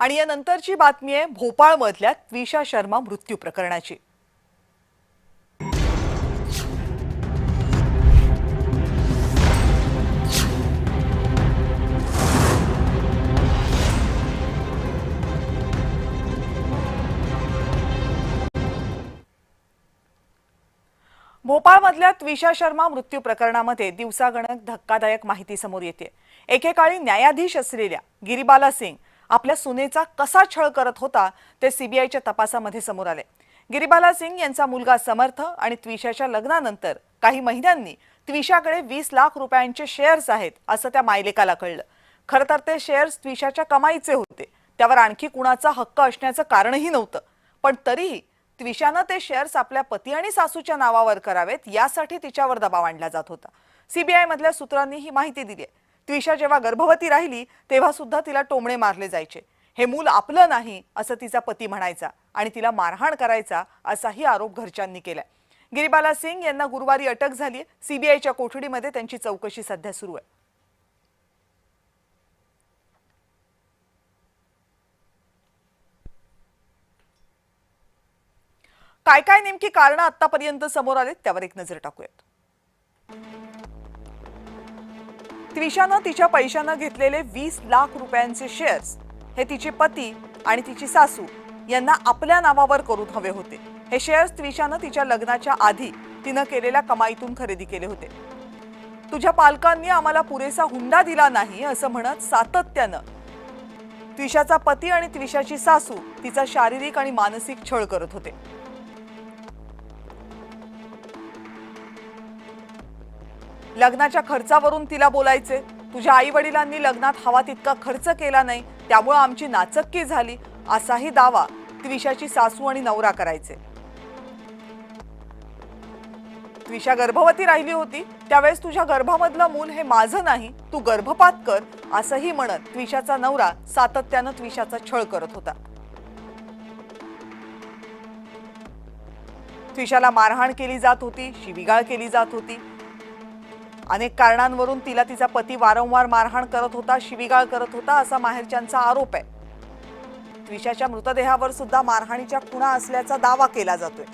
आणि या नंतरची बातमी आहे भोपाळमधल्या त्विषा शर्मा मृत्यू प्रकरणाची। भोपाळमधल्या त्विषा शर्मा मृत्यू प्रकरणामध्ये दिवसागणक धक्कादायक माहिती समोर येते। एकेकाळी न्यायाधीश असलेल्या गिरीबाला सिंग आपल्या सुनेचा कसा छळ करत होता ते सीबीआयच्या तपासामध्ये समोर आले। गिरीबाला सिंग यांचा मुलगा समर्थ आणि त्विषाच्या लग्नानंतर काही महिन्यांनी त्विषाकडे 20 लाख रुपयांचे शेअर्स आहेत असं त्या मायलेकाला कळलं। खरं तर ते शेअर्स त्विषाच्या कमाईचे होते, त्यावर आणखी कुणाचा हक्क असण्याचं कारणही नव्हतं, पण तरीही त्विषाने ते शेअर्स आपल्या पती आणि सासूच्या नावावर करावेत यासाठी तिच्यावर दबाव आणला जात होता। सीबीआय मधल्या सूत्रांनी ही माहिती दिली आहे। त्विषा जेव्हा गर्भवती राहिली तेव्हा सुद्धा तिला टोमणे मारले जायचे। हे मूल आपलं नाही असं तिचा पती म्हणायचा आणि तिला मारहाण करायचा असाही आरोप घरच्यांनी केलाय। गिरीबाला सिंग यांना गुरुवारी अटक झाली। सीबीआयच्या कोठडीमध्ये त्यांची चौकशी सध्या सुरू आहे। काय काय नेमकी कारण आतापर्यंत समोर आले त्यावर एक नजर टाकूयात। त्विषाने तिच्या पैशाने घेतलेले 20 लाख रुपयांचे शेअर्स हे तिचे पती आणि तिची सासू यांना आपल्या नावावर करून हवे होते। हे शेअर्स त्विषाने तिच्या लग्नाच्या आधी तिने केलेल्या कमाईतून खरेदी केले होते। तुझ्या पालकांनी आम्हाला पुरेसा हुंडा दिला नाही असं म्हणत सातत्याने त्विषाचा पती आणि त्विषाची सासू तिचा शारीरिक आणि मानसिक छळ करत होते। लग्नाच्या खर्चावरून तिला बोलायचे, तुझ्या आई वडिलांनी लग्नात हवा तितका खर्च केला नाही त्यामुळे आमची नाचक्की झाली असाही दावा त्विषाची सासू आणि नवरा करायचे। त्विषा गर्भवती राहिली होती त्यावेळेस तुझ्या गर्भामधलं मूल हे माझं नाही, तू गर्भपात कर असंही म्हणत त्विषाचा नवरा सातत्याने त्विषाचा छळ करत होता। त्विषाला मारहाण केली जात होती, शिवीगाळ केली जात होती। अनेक कारणांवरून तिला तिचा पती वारंवार मारहाण करत होता, शिवीगाळ करत होता असा माहेरच्यांचा आरोप आहे। त्विषाच्या मृतदेहावर सुद्धा मारहाणीच्या खुणा असल्याचा दावा केला जातोय।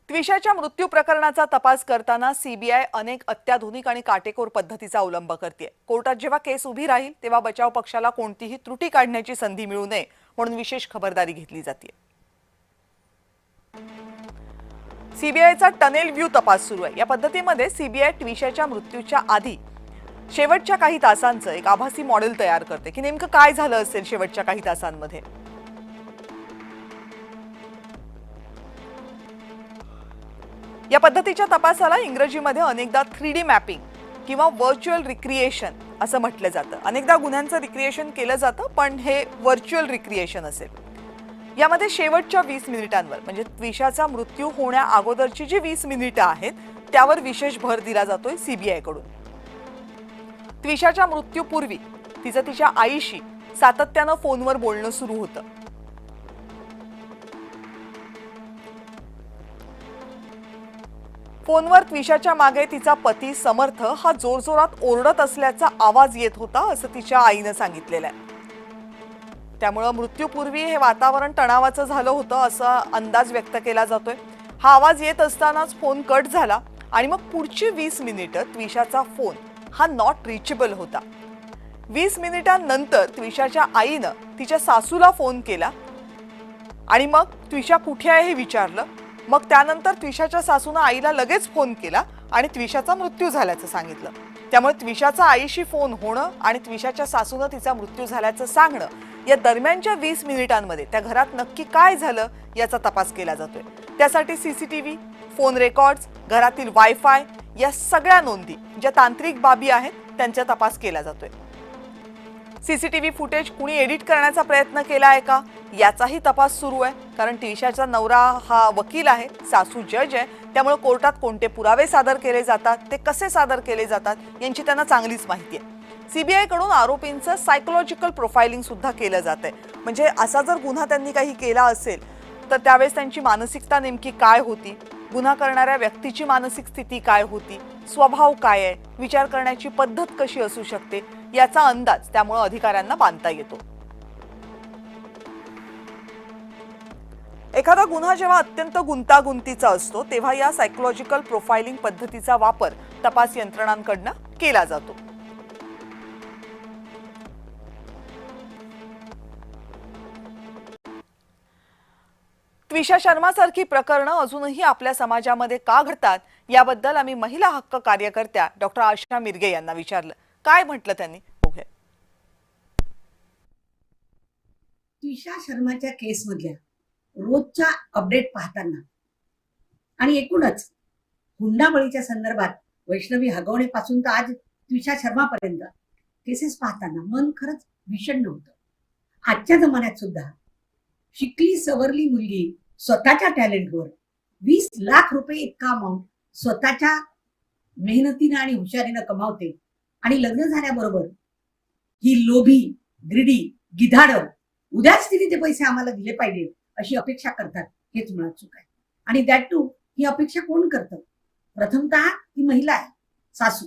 त्विषाच्या मृत्यू प्रकरणाचा तपास करताना सीबीआय अनेक अत्याधुनिक आणि काटेकोर पद्धतीचा अवलंब करते। कोर्टात जेव्हा केस उभी राहील तेव्हा बचाव पक्षाला कोणतीही त्रुटी काढण्याची संधी मिळू नये म्हणून विशेष खबरदारी घेतली जाते। सीबीआयचा टनेल व्ह्यू तपास सुरू आहे। या पद्धतीमध्ये सीबीआय त्विषाच्या मृत्यूच्या आधी शेवटच्या काही तासांचं एक आभासी मॉडेल तयार करते की नेमकं काय झालं असेल शेवटच्या काही तासांमध्ये। या पद्धतीच्या तपासाला इंग्रजीमध्ये अनेकदा 3D मॅपिंग किंवा व्हर्च्युअल रिक्रिएशन असं म्हटलं जातं। अनेकदा गुन्ह्यांचं रिक्रिएशन केलं जातं पण हे व्हर्च्युअल रिक्रिएशन असेल। यामध्ये शेवटच्या 20 मिनिटांवर म्हणजे त्विषाचा मृत्यू होण्या अगोदरची जी 20 मिनिटं आहेत त्यावर विशेष भर दिला जातोय सीबीआय कडून। त्विषाच्या मृत्यूपूर्वी तिचं तिच्या आईशी सातत्याने फोनवर बोलणं सुरू होतं। फोनवर त्विषाच्या मागे तिचा पती समर्थ हा जोरजोरात ओरडत असल्याचा आवाज येत होता असं तिच्या आईने सांगितलेलं आहे। त्यामुळे मृत्यूपूर्वी हे वातावरण तणावाचं झालं होतं असा अंदाज व्यक्त केला जातोय। हा आवाज येत असतानाच फोन कट झाला आणि मग पुढची 20 मिनिटं त्विषाचा फोन हा नॉट रिचेबल होता। 20 मिनिटांनंतर त्विषाच्या आईने तिच्या सासूला फोन केला आणि मग त्विषा कुठे आहे हे विचारलं। मग त्यानंतर त्विषाच्या सासूने आईला लगेच फोन केला आणि त्विषाचा मृत्यू झाल्याचं सांगितलं। त्यामुळे त्विषाचा आईशी फोन होणं आणि त्विषाच्या सासूने तिचा मृत्यू झाल्याचं सांगणं या दरम्यानच्या 20 मिनिटांमध्ये त्या घरात नक्की काय झालं याचा तपास केला जातोय। त्यासाठी सीसीटीव्ही, फोन रेकॉर्ड्स, घरातील वायफाय या सगळ्या नोंदी ज्या तांत्रिक बाबी आहेत त्यांचा तपास केला जातोय। सीसीटीव्ही फुटेज कुणी एडिट करण्याचा प्रयत्न केला आहे का याचाही तपास सुरू आहे, कारण त्विषाचा नवरा हा वकील आहे, सासू जज आहे, त्यामुळे कोर्टात कोणते पुरावे सादर केले जातात, ते कसे सादर केले जातात यांची त्यांना चांगलीच माहिती आहे। सीबीआय कडून आरोपींचं सायकोलॉजिकल प्रोफाइलिंग सुद्धा केलं जातंय। म्हणजे असा जर गुन्हा त्यांनी काही केला असेल तर त्यावेळेस त्यांची मानसिकता नेमकी काय होती, गुन्हा करणाऱ्या व्यक्तीची मानसिक स्थिती काय होती, स्वभाव काय आहे, विचार करण्याची पद्धत कशी असू शकते याचा अंदाज त्यामुळे अधिकाऱ्यांना बांधता येतो. एखादा गुन्हा जेव्हा अत्यंत गुंतागुंतीचा असतो तेव्हा या सायकोलॉजिकल प्रोफाइलिंग पद्धतीचा वापर तपास यंत्रणांकडून केला जातो. त्विषा शर्मासारखी प्रकरणं अजूनही आपल्या समाजामध्ये का घडतात याबद्दल आम्ही महिला हक्क कार्यकर्त्या डॉक्टर आशा मिरगे यांना विचारलं. काय म्हटलं त्यांनी बघूया. त्विषा शर्माच्या केसमधल्या रोजच्या अपडेट पाहताना आणि एकूणच हुंडाबळीच्या संदर्भात वैष्णवी हगवणेपासून तर आज त्विषा शर्मापर्यंत केसेस पाहताना मन खरंच विषण्ण होतं. आजच्या जमान्यात सुद्धा शिकली सवरली मुलगी स्वतःच्या टॅलेंटवर 20 लाख रुपये इतका अमाऊंट स्वतःच्या मेहनतीनं आणि हुशारीनं कमावते आणि लग्न झाल्याबरोबर ही लोभी, ग्रिडी, गिधाडं उद्याच तिने ते पैसे आम्हाला दिले पाहिजे अशी अपेक्षा करतात. हेच मुळात चूक आहे. आणि दॅट टू ही अपेक्षा कोण करतं? प्रथमतः ती महिला आहे, सासू,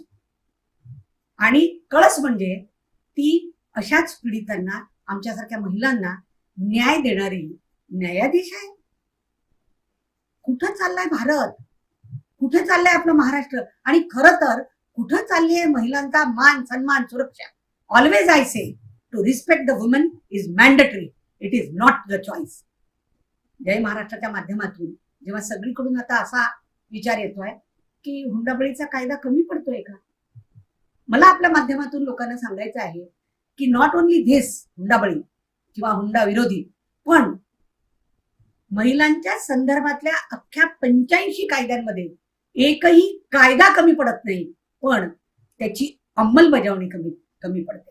आणि कळस म्हणजे ती अशाच पीडितांना, आमच्यासारख्या महिलांना न्याय देणारी न्यायाधीश आहे. कुठं चाललाय भारत? कुठे चाललंय आपलं महाराष्ट्र? आणि खरं तर कुठं चालली आहे महिलांचा मान, सन्मान, सुरक्षा? Always I say to respect the woman is mandatory, it is not the choice. जय महाराष्ट्राच्या माध्यमातून जेव्हा सगळीकडून आता असा विचार येतोय की हुंडाबळीचा कायदा कमी पडतोय का, मला आपल्या माध्यमातून लोकांना सांगायचं आहे की नॉट ओनली धिस हुंडाबळी किंवा हुंडा विरोधी, पण महिलांच्या संदर्भातल्या अख्ख्या 85 कायद्यांमध्ये एकही कायदा कमी पडत नाही, पण त्याची अंमलबजावणी कमी पडते.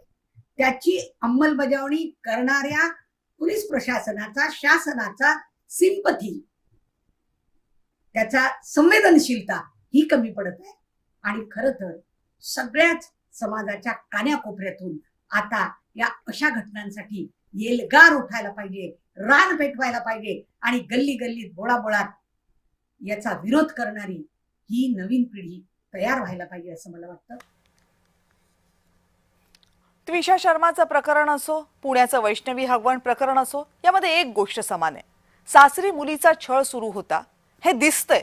त्याची अंमलबजावणी करणाऱ्या पोलीस प्रशासनाचा, शासनाचा सिंपथी, त्याचा संवेदनशीलता ही कमी पडत आहे. आणि खरं तर सगळ्याच समाजाच्या कान्याकोपऱ्यातून आता या अशा घटनांसाठी येलगार उठायला पाहिजे, रान पेटवायला पाहिजे आणि गल्ली गल्लीत बोळाबोळात याचा विरोध करणारी ही नवीन पिढी तयार व्हायला पाहिजे असं मला वाटतं. त्विषा शर्माचं प्रकरण असो, पुण्याचं वैष्णवी हगवण प्रकरण असो, यामध्ये एक गोष्ट समान आहे. सासरी मुलीचा छळ सुरू होता हे दिसतंय,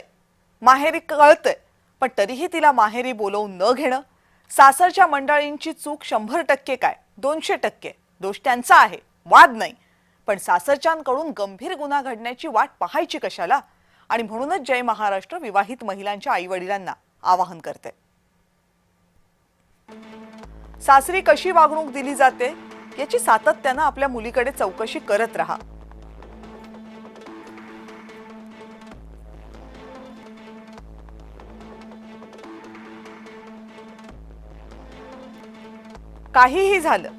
माहेरी कळतंय, पण तरीही तिला माहेरी बोलवून न घेणं. सासरच्या मंडळींची चूक 100% काय 200% दोष त्यांचा आहे, वाद नाही. पण सासरच्यांकडून गंभीर गुन्हा घडण्याची वाट पाहायची कशाला? आणि म्हणूनच जय महाराष्ट्र विवाहित महिलांच्या आई वडिलांना आवाहन करते. सासरी कशी वागणूक दिली जाते याची सातत्यानं आपल्या मुलीकडे चौकशी करत राहा. काहीही झालं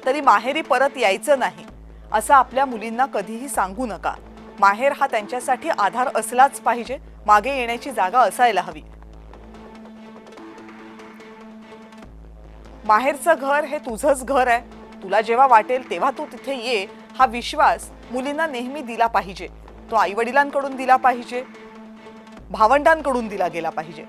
तरी माहेरी परत यायचं नाही असं आपल्या मुलींना कधीही सांगू नका. माहेर हा त्यांच्यासाठी आधार असलाच पाहिजे, मागे येण्याची जागा असायला हवी. माहेरचं घर हे तुझंच घर आहे, तुला जेव्हा वाटेल तेव्हा तू तिथे ये हा विश्वास मुलींना नेहमी दिला पाहिजे. तो आई वडिलांकडून दिला पाहिजे, भावंडांकडून दिला गेला पाहिजे.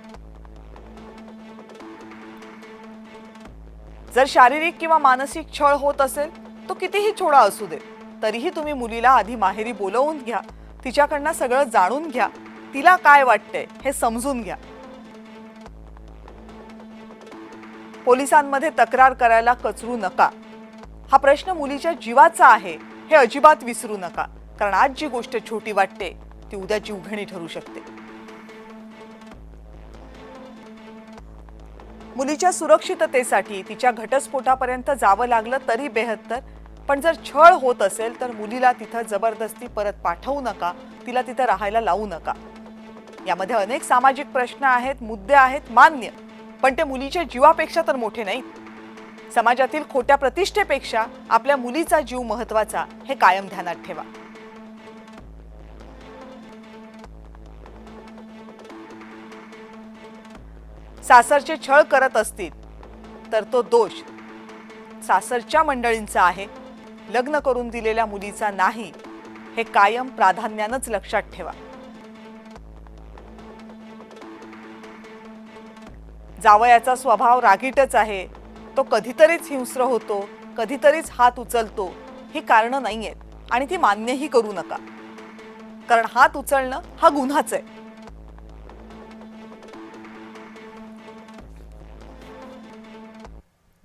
जर शारीरिक किंवा मानसिक छळ होत असेल तो कितीही छोडा असू दे, तरीही तुम्ही मुलीला आधी माहेरी बोलवून घ्या, तिच्याकडनं सगळं जाणून घ्या, तिला काय वाटतंय हे समजून घ्या. पोलिसांमध्ये तक्रार करायला कचरू नका. हा प्रश्न मुलीच्या जीवाचा आहे हे अजिबात विसरू नका, कारण आज जी गोष्ट छोटी वाटते ती उद्या जीवघेणी ठरू शकते. मुलीच्या सुरक्षिततेसाठी तिच्या घटस्फोटापर्यंत जावं लागलं तरी बेहत्तर, पण जर छळ होत असेल तर मुलीला तिथं जबरदस्ती परत पाठवू नका, तिला तिथं राहायला लावू नका. यामध्ये अनेक सामाजिक प्रश्न आहेत, मुद्दे आहेत, मान्य, पण ते मुलीच्या जीवापेक्षा तर मोठे नाहीत. समाजातील खोट्या प्रतिष्ठेपेक्षा आपल्या मुलीचा जीव महत्वाचा हे कायम ध्यानात ठेवा. सासरचे छळ करत असतील तर तो दोष सासरच्या मंडळींचा आहे, लग्न करून दिलेल्या मुलीचा नाही, हे कायम प्राधान्यानंच लक्षात ठेवा. जावयाचा स्वभाव रागीटच आहे, तो कधीतरीच हिंस्र होतो, कधीतरीच हात उचलतो, ही कारणं नाही आहेत आणि ती मान्यही करू नका. कारण हात उचलणं हा गुन्हाच आहे.